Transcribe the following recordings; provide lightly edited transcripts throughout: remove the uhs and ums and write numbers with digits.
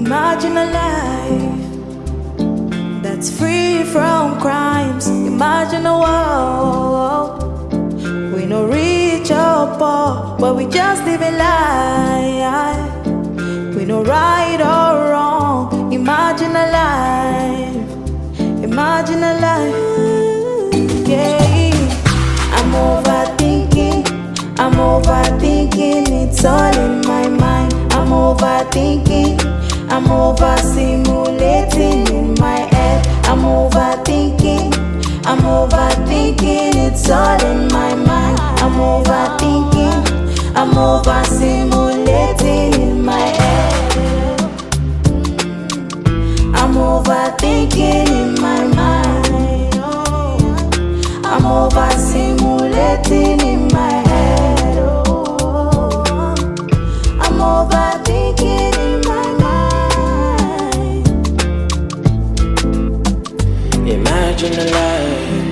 Imagine a life that's free from crimes. Imagine a world we no rich or poor, but we just live a life. We no right or wrong. Imagine a life. Imagine a life. Yeah. I'm overthinking. I'm overthinking. It's all in my mind. I'm overthinking. I'm over simulating in my head. I'm overthinking. I'm overthinking. It's all in my mind. I'm overthinking. I'm over simulating in my head. I'm overthinking in my mind. I'm over simulating in my head. I'm overthinking in my mind. Imagine a life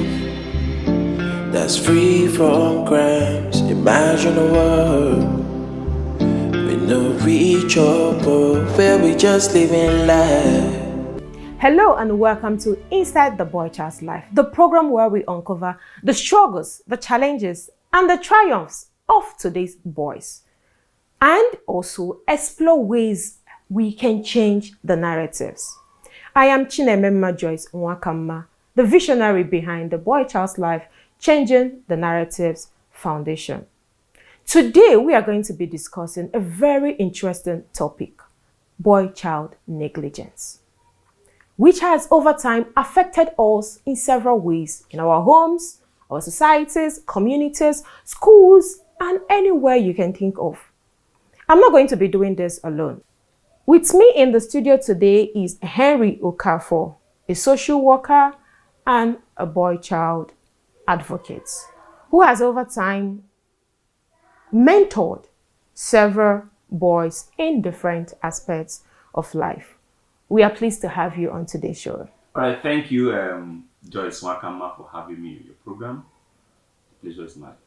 that's free from crimes. Imagine a world with no reach or poor, where we just live in life. Hello and welcome to Inside the Boy Child's Life, the program where we uncover the struggles, the challenges, and the triumphs of today's boys, and also explore ways we can change the narratives. I am Joyce Nwakanma, the visionary behind the Boy Child's Life Changing the Narratives Foundation. Today we are going to be discussing a very interesting topic, boy-child negligence, which has over time affected us in several ways in our homes, our societies, communities, schools, and anywhere you can think of. I'm not going to be doing this alone. With me in the studio today is Henry Okafor, a social worker and a boy-child advocate, who has over time mentored several boys in different aspects of life. We are pleased to have you on today's show. All right, thank you, Joyce Nwakanma, for having me in your program. The pleasure is mine.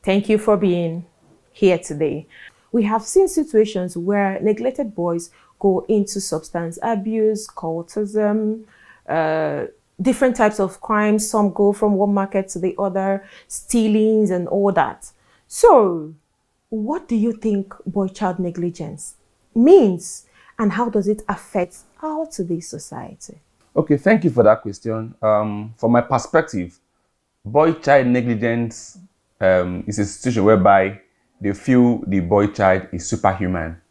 Thank you for being here today. We have seen situations where neglected boys go into substance abuse, cultism, different types of crimes. Some go from one market to the other, stealings and all that. So, what do you think boy-child negligence means, and how does it affect our today's society? Okay, thank you for that question. From my perspective, boy-child negligence is a situation whereby they feel the boy-child is superhuman.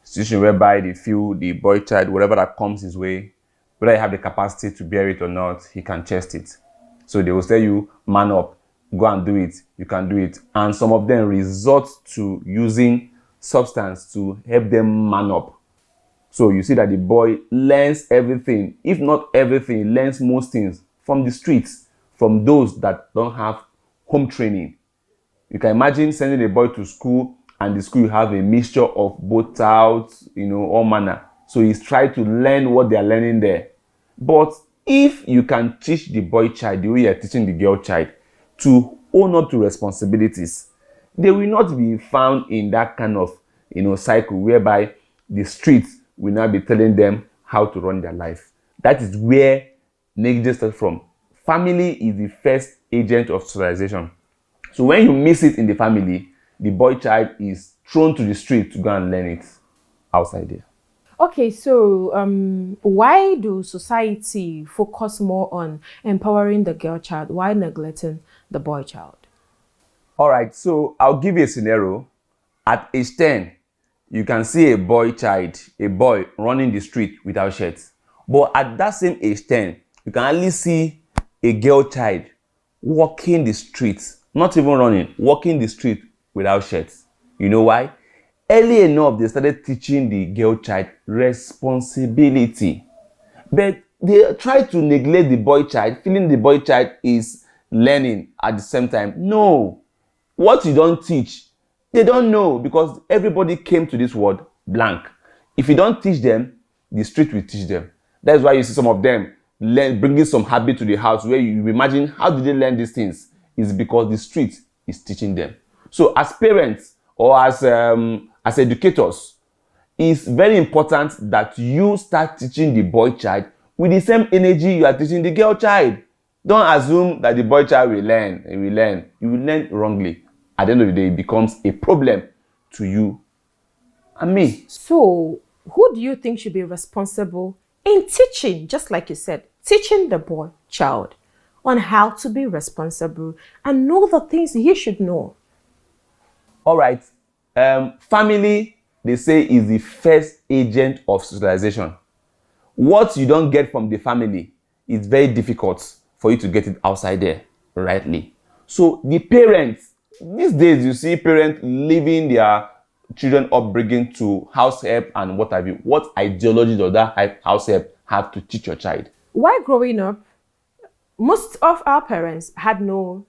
Situation whereby they feel the boy-child, whatever that comes his way, whether you have the capacity to bear it or not, he can chest it. So they will tell you, man up, go and do it, you can do it. And some of them resort to using substance to help them man up. So you see that the boy learns everything, if not everything, learns most things from the streets, from those that don't have home training. You can imagine sending a boy to school, and the school you have a mixture of both touts, all manner. So he's trying to learn what they are learning there. But if you can teach the boy child the way you are teaching the girl child to own up to responsibilities, they will not be found in that kind of cycle whereby the streets will now be telling them how to run their life. That is where negligence starts from. Family is the first agent of socialization. So when you miss it in the family, the boy child is thrown to the street to go and learn it outside there. Okay, so why do society focus more on empowering the girl child while neglecting the boy child? All right, so I'll give you a scenario. At age 10, you can see a boy child, a boy running the street without shirts. But at that same age 10, you can only see a girl child walking the streets, not even running, walking the street without shirts. You know why? Early enough, they started teaching the girl child responsibility. But they try to neglect the boy child, feeling the boy child is learning at the same time. No. What you don't teach, they don't know, because everybody came to this world blank. If you don't teach them, the street will teach them. That's why you see some of them bringing some habit to the house, where you imagine, how did they learn these things? It's because the street is teaching them. So as parents or as educators, it's very important that you start teaching the boy child with the same energy you are teaching the girl child. Don't assume that the boy child will learn. He will learn. You will learn wrongly. At the end of the day, it becomes a problem to you and me. So, who do you think should be responsible in teaching, just like you said, teaching the boy child on how to be responsible and know the things he should know? All right. Family, they say, is the first agent of socialization. What you don't get from the family, it's very difficult for you to get it outside there rightly. So the parents, these days you see parents leaving their children upbringing to house help and what have you. What ideology does that house help have to teach your child? While growing up, most of our parents had no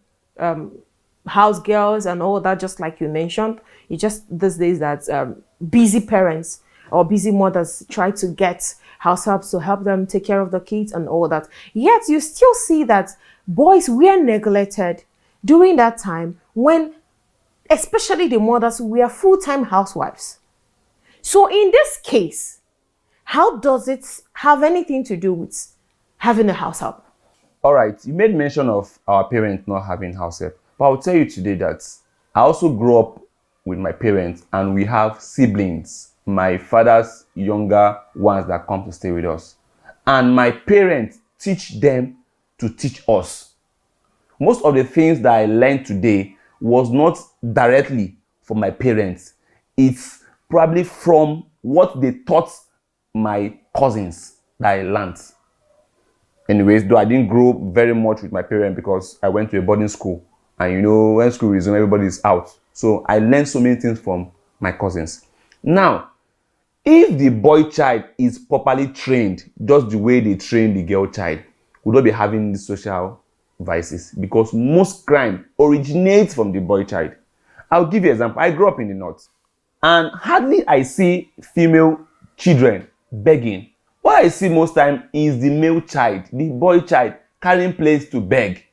house girls and all that, just like you mentioned. It's just these days that busy parents or busy mothers try to get house helps to help them take care of the kids and all that. Yet you still see that boys were neglected during that time when especially the mothers were full-time housewives. So in this case, how does it have anything to do with having a house help? All right, you made mention of our parents not having house help. But I'll tell you today that I also grew up with my parents and we have siblings, my father's younger ones that come to stay with us. And my parents teach them to teach us. Most of the things that I learned today was not directly from my parents. It's probably from what they taught my cousins that I learned. Anyways, though I didn't grow very much with my parents because I went to a boarding school. And you know, when school resumes, everybody is out. So I learned so many things from my cousins. Now, if the boy child is properly trained, just the way they train the girl child, we will not be having these social vices because most crime originates from the boy child. I'll give you an example. I grew up in the north and hardly I see female children begging. What I see most time is the male child, the boy child, carrying plates to beg.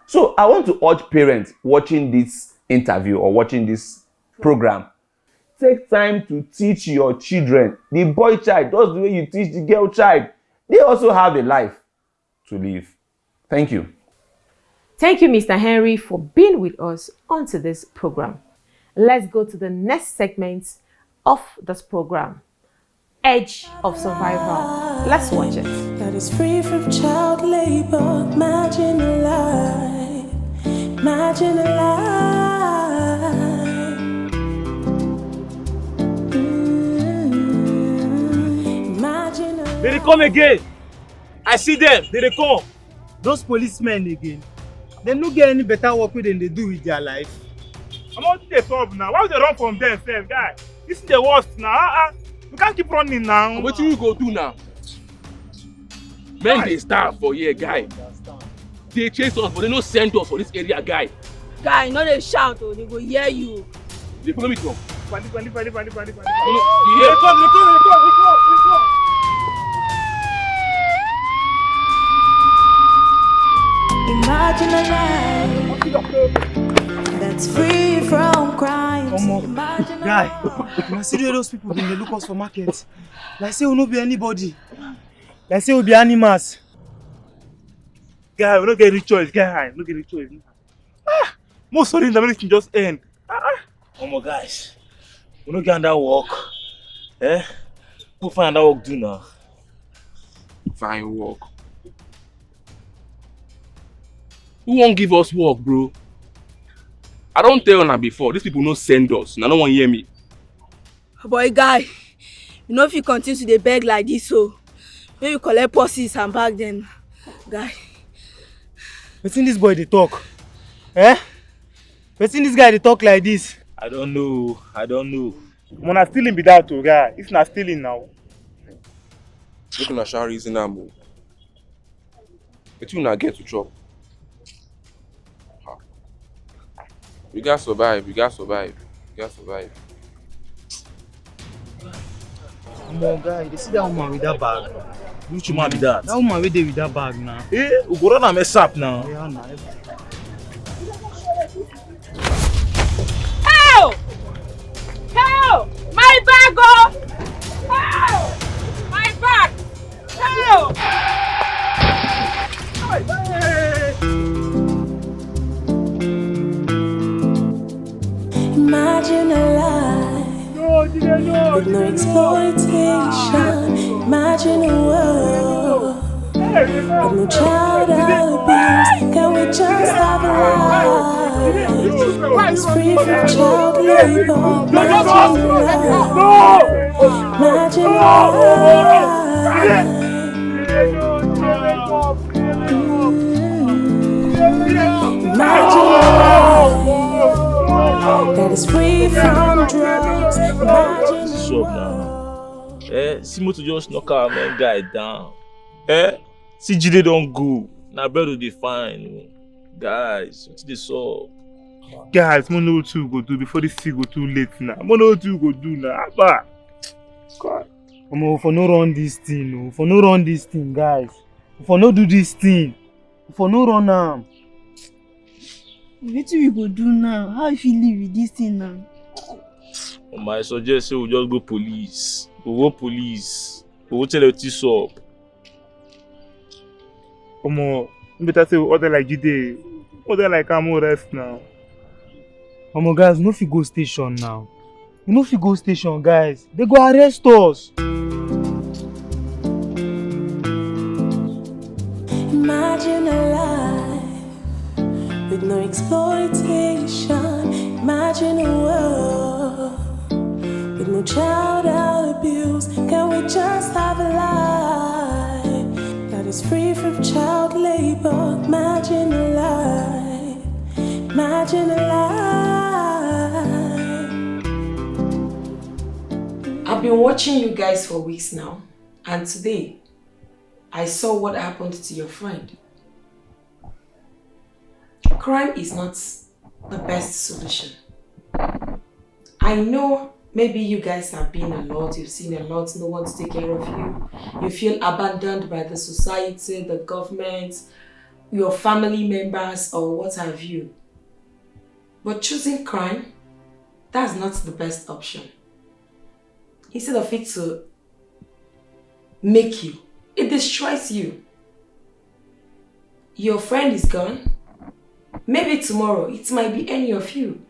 So I want to urge parents watching this interview or watching this program, take time to teach your children. The boy child, just the way you teach the girl child, they also have a life to live. Thank you. Thank you, Mr. Henry, for being with us onto this program. Let's go to the next segment of this program, Edge of Survival. Let's watch it. That is free from child labor. Imagine a life. Imagine a life. Imagine a life. They come again. I see them. They come. Those policemen again. They don't get any better work than they do with their life. I'm not the top now. Why would they run from themselves, guy? This is the worst now. We can't keep running now. What you go do now? Men they starve for here, guy. They chase us, but they don't send us for this area, guy. Guy, no dey shout, oh, they go hear you. They follow me come. Pandi. You hear? They come. Imagine a life that's free from crimes. Imagine a Guy, life. you see those people when they look us for market. Like say we no be anybody. Like say we be animals. Guy, we don't get any choice. Guy, we don't get any choice. Most of them, everything just end. Oh guys, we don't get under work. We'll find under work do now. Fine work. Who won't give us work, bro? I don't tell you before. These people no send us. Now no one hear me. Boy, guy, you know if you continue to dey beg like this, so maybe you collect purses and bag them, guy. Wetin this boy they talk? Wetin this guy they talk like this? I don't know. I'm not stealing be that too, guy. It's not stealing now. Look at shall reason now, bro. But you not get to chop. We gotta survive. Come on, guy. They see that woman with that bag. Which woman be that? That woman with that bag now. We go run and mess up now. Yeah, nah. Help! My bag, oh! Imagine a life with no exploitation. Imagine a world with no child abuse. Can we just have a life that's free from child labor? Imagine a life. Imagine a life. Imagine a life that is free from drugs. Imagine What's up now? See me to just knock our main guy down. See Jide don't go. Now better they fine. Guys, what's this up? Guys, I know what you go do before this thing go too late now. I know what you go do now. Abba. God. For no run this thing, no. For no run this thing, guys. For no do this thing. For no run now. What we go do now? How if you live with this thing now? I suggest we just go police. We go police. We go tell you what's up. Better say order like Jide. Order like I'm rest now. Guys, no fit go station now. You no fit go station, guys. They go arrest us. Imagine a life with no exploitation. Imagine a world with no child abuse. Can we just have a life that is free from child labor? Imagine a life. Imagine a life. I've been watching you guys for weeks now, and today I saw what happened to your friend. Crime is not the best solution. I know maybe you guys have been a lot, you've seen a lot, no one to take care of you. You feel abandoned by the society, the government, your family members, or what have you. But choosing crime, that's not the best option. Instead of it to make you, it destroys you. Your friend is gone. Maybe tomorrow, it might be any of you.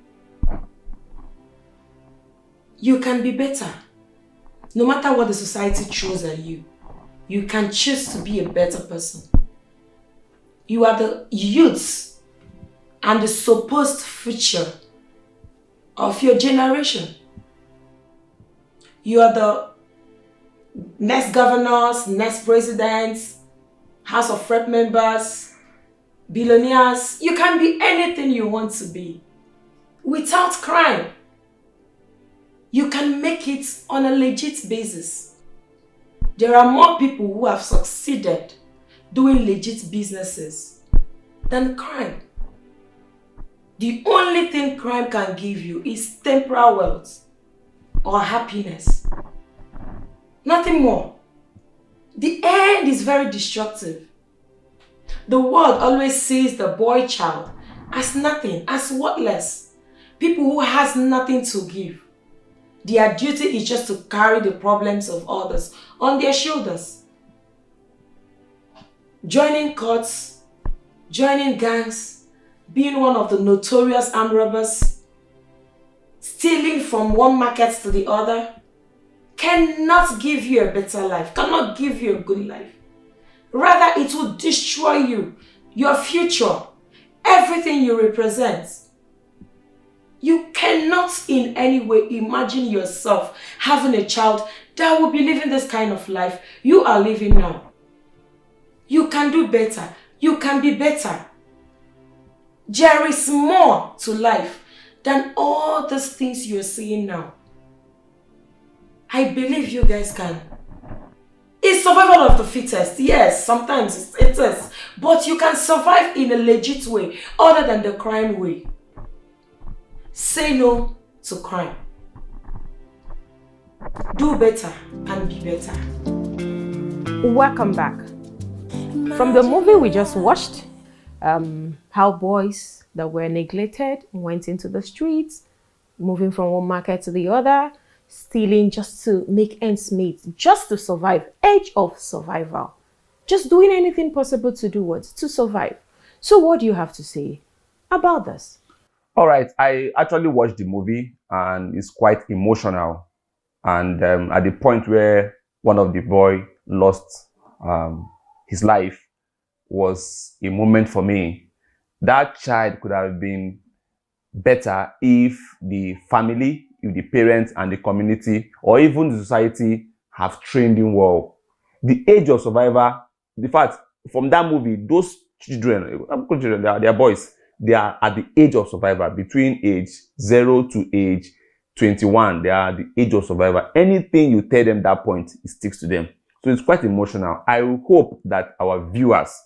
You can be better. No matter what the society throws at you, you can choose to be a better person. You are the youth and the supposed future of your generation. You are the next governors, next presidents, House of Rep members, billionaires. You can be anything you want to be without crime. You can make it on a legit basis. There are more people who have succeeded doing legit businesses than crime. The only thing crime can give you is temporal wealth or happiness. Nothing more. The end is very destructive. The world always sees the boy child as nothing, as worthless. People who has nothing to give. Their duty is just to carry the problems of others on their shoulders. Joining courts, joining gangs, being one of the notorious armed robbers, stealing from one market to the other, cannot give you a better life, cannot give you a good life. Rather, it will destroy you, your future, everything you represent. You cannot in any way imagine yourself having a child that will be living this kind of life you are living now. You can do better. You can be better. There is more to life than all these things you're seeing now. I believe you guys can. It's survival of the fittest. Yes, sometimes it is. But you can survive in a legit way other than the crime way. Say no to crime. Do better and be better. Welcome back. From the movie we just watched, how boys that were neglected went into the streets, moving from one market to the other, stealing just to make ends meet, just to survive, age of survival. Just doing anything possible to do what? To survive. So what do you have to say about this? All right, I actually watched the movie and it's quite emotional. And at the point where one of the boy lost his life was a moment for me. That child could have been better if the family, if the parents and the community, or even the society have trained him well. The age of survivor, in fact, from that movie, those children, they are boys, they are at the age of survivor, between age 0 to age 21. They are the age of survivor. Anything you tell them that point, it sticks to them. So it's quite emotional. I hope that our viewers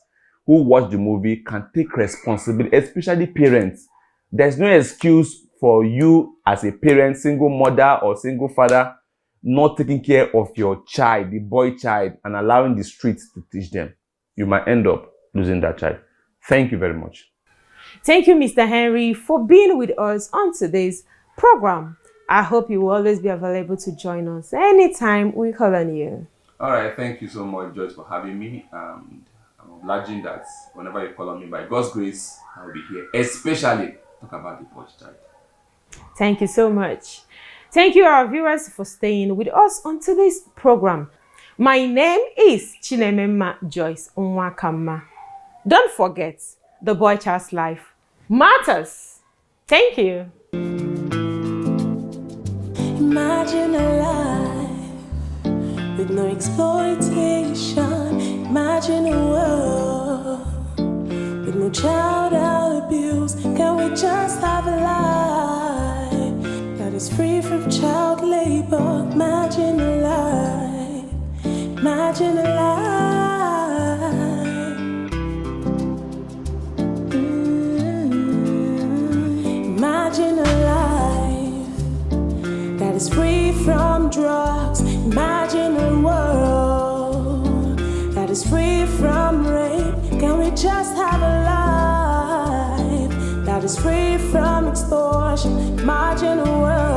who watch the movie can take responsibility, especially parents. There's no excuse for you as a parent, single mother or single father, not taking care of your child, the boy child, and allowing the streets to teach them. You might end up losing that child. Thank you very much. Thank you, Mr. Henry, for being with us on today's program. I hope you will always be available to join us anytime we call on you. All right, thank you so much, Joyce, for having me. I'm obliging that whenever you call on me, by God's grace, I'll be here, especially talk about the boy child. Thank you so much. Thank you, our viewers, for staying with us on today's program. My name is Joyce Nwakanma. Don't forget, the boy child's life matters. Thank you. Imagine a life with no exploitation. Imagine a world with no child abuse. Can we just have a life that is free from child labor? Imagine a life. Imagine a life. Imagine a life that is free from drugs. Imagine a world that is free from rape. Can we just have a life that is free from extortion? Imagine a world